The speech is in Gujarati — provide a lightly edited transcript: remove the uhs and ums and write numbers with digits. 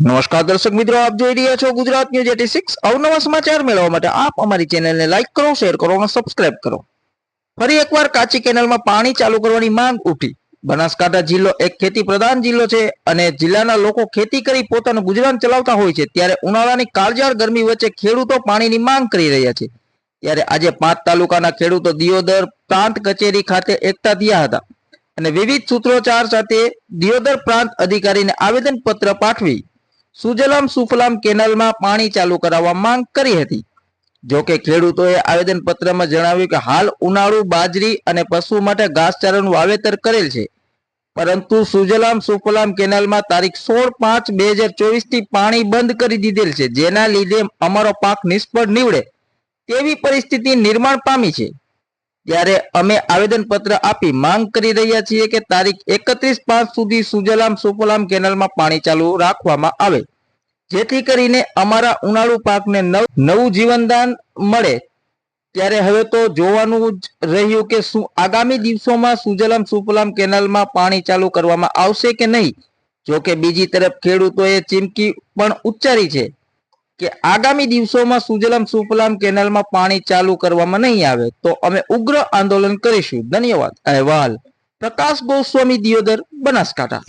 નમસ્કાર દર્શક મિત્રો, આપ જોઈ રહ્યા છો ગુજરાત ન્યૂઝ 86। અવનવા સમાચાર મેળવવા માટે આપ અમારી ચેનલને લાઈક કરો, શેર કરો અને સબસ્ક્રાઇબ કરો। ફરી એકવાર કાચી કેનાલમાં પાણી ચાલુ કરવાની માંગ ઉઠી। બનાસકાંઠા જિલ્લો એક ખેતી પ્રધાન જિલ્લો છે અને જિલ્લાના લોકો ખેતી કરી પોતાનું ગુજરાન ચલાવતા હોય છે, ત્યારે ઉનાળાની કાળઝાળ ગરમી વચ્ચે ખેડૂતો પાણીની માંગ કરી રહ્યા છે। ત્યારે આજે 5 તાલુકાના ખેડૂતો દિયોદર પ્રાંત કચેરી ખાતે એકઠા થયા હતા અને વિવિધ સૂત્રોચ્ચાર સાથે દિયોદર પ્રાંત અધિકારીને આવેદનપત્ર પાઠવી સુજલામ સુફલામ કેનાલમાં પાણી ચાલુ કરાવવા માંગ કરી હતી। જો કે ખેડૂતોએ આવેદનપત્રમાં જણાવ્યું કે હાલ ઉનાળુ બાજરી અને પશુ માટે ઘાસચારાનું વાવેતર કરેલ છે, પરંતુ સુજલામ સુફલામ કેનાલમાં તારીખ 16/5/2024 થી પાણી બંધ કરી દીધેલ છે, જેના લીધે અમારો પાક નિષ્ફળ નીવડે તેવી પરિસ્થિતિ નિર્માણ પામી છે। ત્યારે અમે આવેદનપત્ર આપી માંગ કરી રહ્યા છીએ કે તારીખ 31/5 સુધી સુજલામ સુફલામ કેનાલમાં પાણી ચાલુ રાખવામાં આવે, જેથી કરીને અમારા ઉનાળુ પાકને નવું જીવનદાન મળે। ત્યારે હવે તો જોવાનું જ રહ્યું કે શું આગામી દિવસોમાં સુજલામ સુફલામ કેનાલમાં પાણી ચાલુ કરવામાં આવશે કે નહીં। જો કે બીજી તરફ ખેડૂતોએ ચીમકી પણ ઉચ્ચારી છે કે આગામી દિવસોમાં સુજલામ સુફલામ કેનાલમાં પાણી ચાલુ કરવામાં નહીં આવે તો અમે ઉગ્ર આંદોલન કરીશું। ધન્યવાદ। અહેવાલ પ્રકાશ ગોસ્વામી, દિયોદર, બનાસકાંઠા।